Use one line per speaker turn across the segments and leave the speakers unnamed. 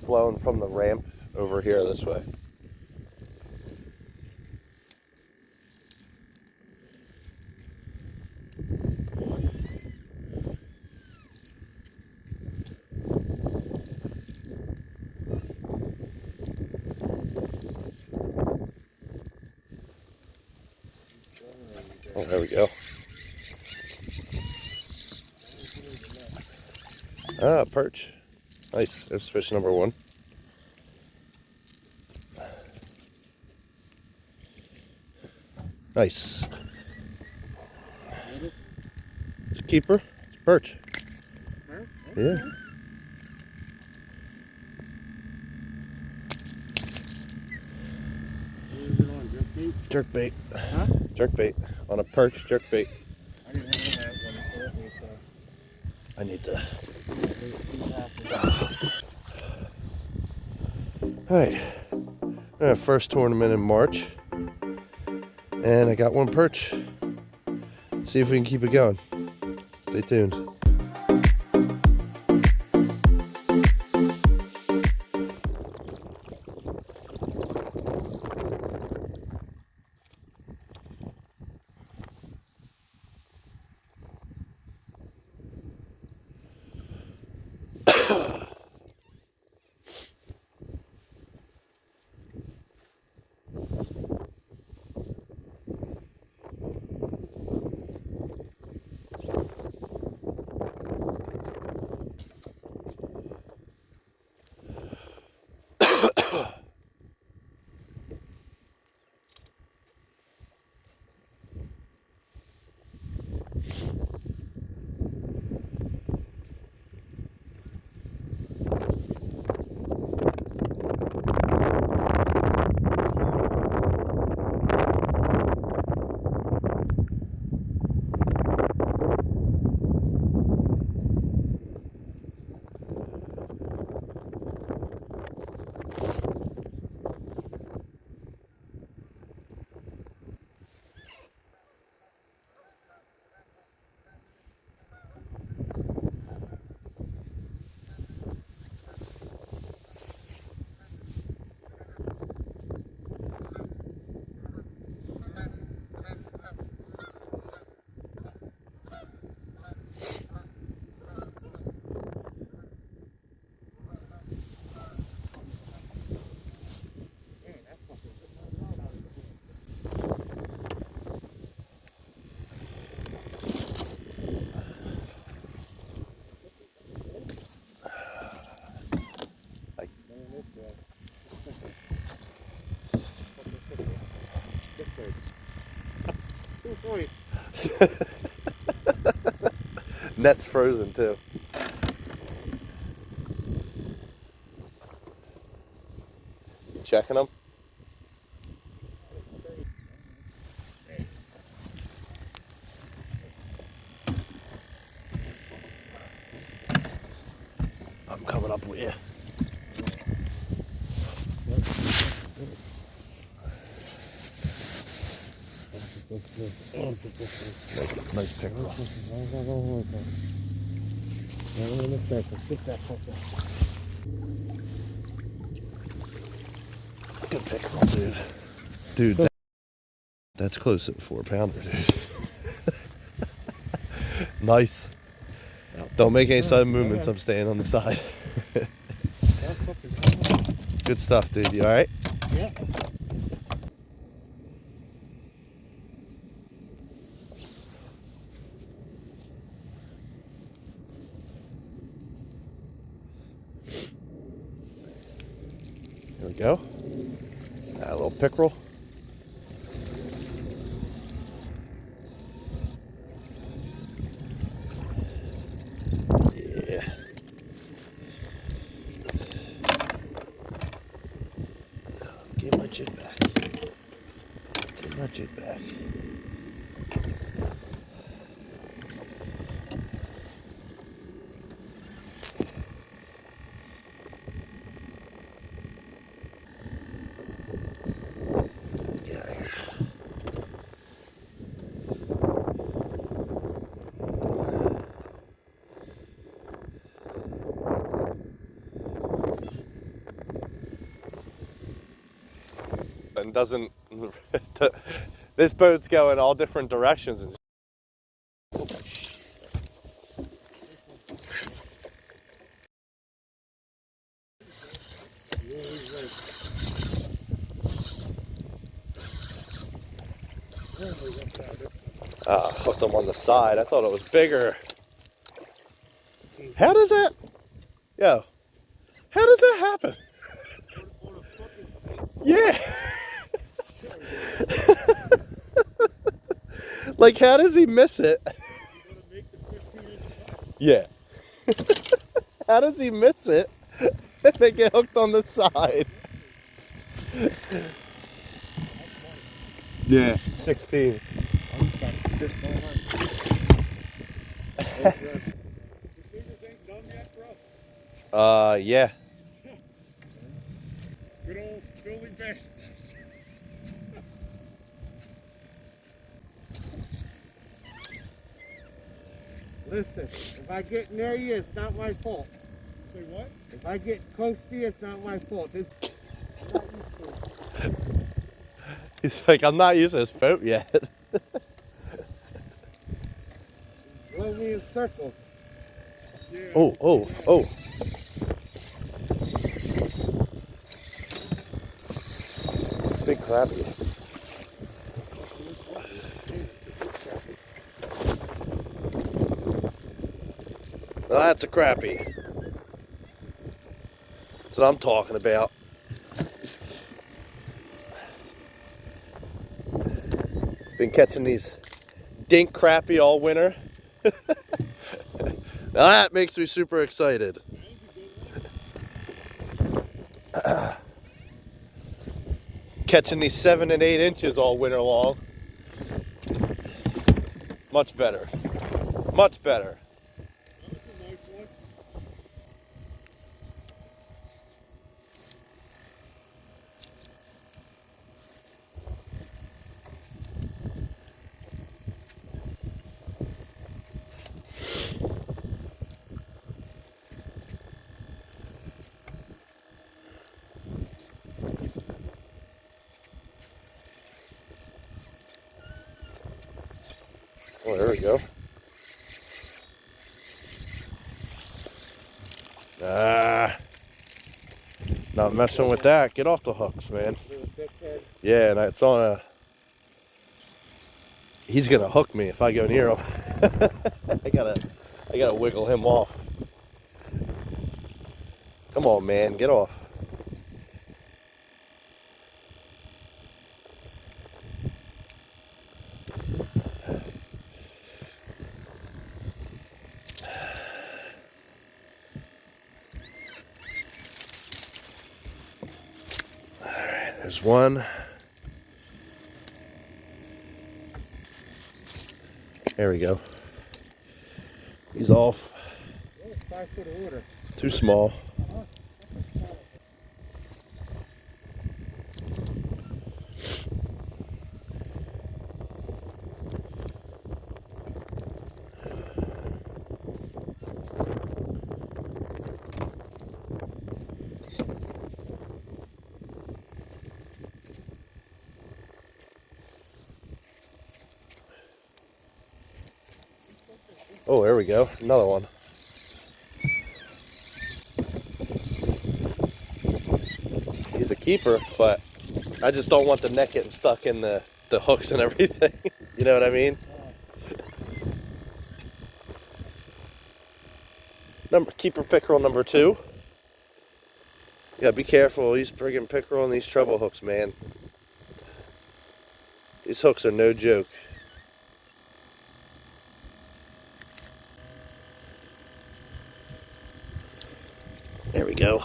blowing from the ramp over here this way. Oh, there we go. Ah, perch. Nice. There's fish number one. Nice. It's a keeper. It's a perch. Yeah. Jerkbait. Huh? Jerkbait. On a perch, jerkbait.
I didn't have one.
I need to. Alright. First tournament in March. And I got one perch. See if we can keep it going. Stay tuned. Net's frozen too. Checking them. I'm coming up with you. Nice pickerel. Good pickerel, dude. Dude, that's close to a 4-pounder, dude. Nice. Don't make any sudden movements. I'm staying on the side. Good stuff, dude. You alright?
Yeah.
There we go. A little pickerel. Yeah. Get my jig back. Get my jig back. doesn't. This boat's going all different directions. And hooked them on the side. I thought it was bigger. How does that? Yo, how does that happen? Yeah. Like, how does he miss it? Yeah. How does he miss it? They get hooked on the side. Yeah, 16. Yeah.
Good old Philly bass. Listen, if I get near you, it's not my fault. Say what? If I get close to you, it's not my fault. I'm not used to it.
He's like, I'm not using this boat yet.
Blow me in circles. Yeah,
Oh. Big crappie. Well, that's a crappie. That's what I'm talking about. Been catching these dink crappie all winter. Now that makes me super excited. Catching these 7 and 8 inches all winter long. Much better. Much better.
That was a nice one.
Oh, there we go. Not messing with that. Get off the hooks, man. Yeah, and it's on a... He's gonna hook me if I go near him. I gotta wiggle him off. Come on, man, get off. There's one. There we go. He's off.
5 foot order.
Too small. Oh, there we go. Another one. He's a keeper, but I just don't want the net getting stuck in the hooks and everything. You know what I mean? Keeper pickerel number 2. You gotta be careful. These friggin' pickerel and these treble hooks, man. These hooks are no joke. There we go.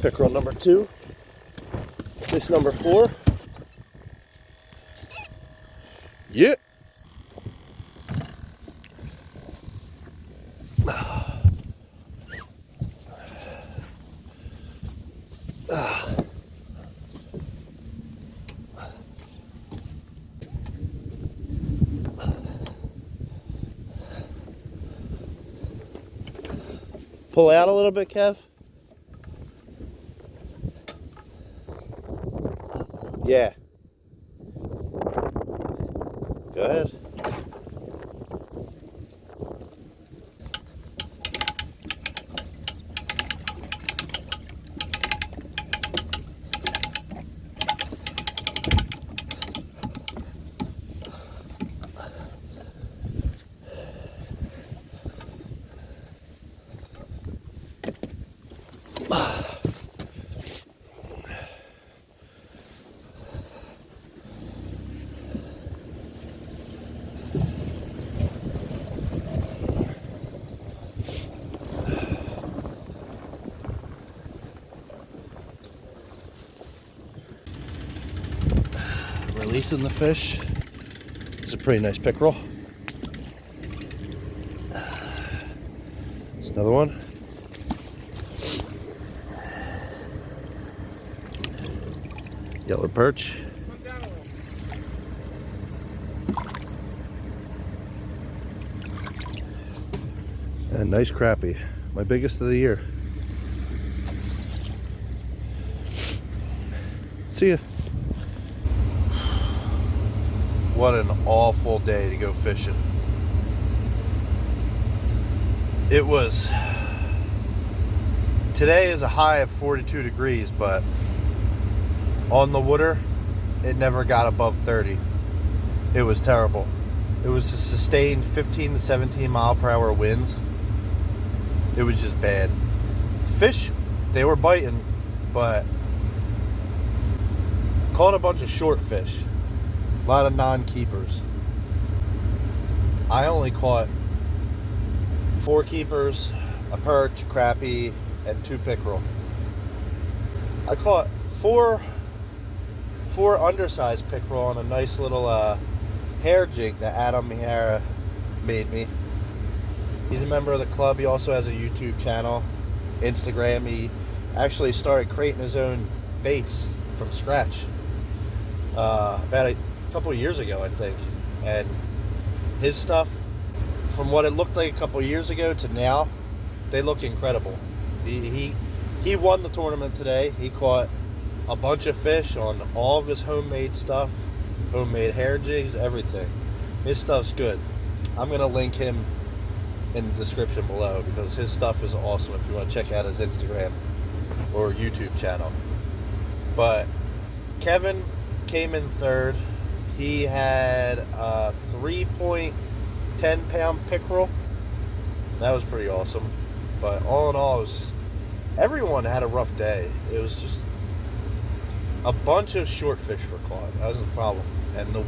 Pickerel number 2. Fish number 4. Yeah. Pull out a little bit, Kev. Yeah. Go ahead. Releasing the fish. It's a pretty nice pickerel. There's another one. Yellow perch. And nice crappie. My biggest of the year. See ya. What an awful day to go fishing. It was, today is a high of 42 degrees, but on the water, it never got above 30. It was terrible. It was a sustained 15 to 17 mile per hour winds. It was just bad. Fish, they were biting, but caught a bunch of short fish. A lot of non-keepers. I only caught 4 keepers, a perch, crappie, and 2 pickerel. I caught four undersized pickerel on a nice little hair jig that Adam Mihara made me. He's a member of the club. He also has a YouTube channel, Instagram. He actually started creating his own baits from scratch about a couple of years ago, I think. And his stuff, from what it looked like a couple of years ago to now, they look incredible. He won the tournament today. He caught a bunch of fish on all of his homemade stuff, homemade hair jigs, everything. His stuff's good. I'm gonna link him in the description below because his stuff is awesome if you want to check out his Instagram or YouTube channel. But Kevin came in third. He had a 3.10 pound pickerel. That was pretty awesome. But all in all, everyone had a rough day. It was just a bunch of short fish were caught. That was the problem. And the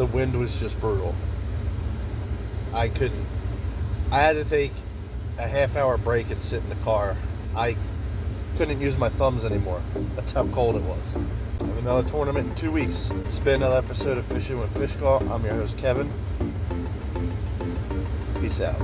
wind was just brutal. I had to take a half-hour break and sit in the car. I couldn't use my thumbs anymore. That's how cold it was. I have another tournament in 2 weeks. It's been another episode of Fishing with Fish Call. I'm your host, Kevin. Peace out.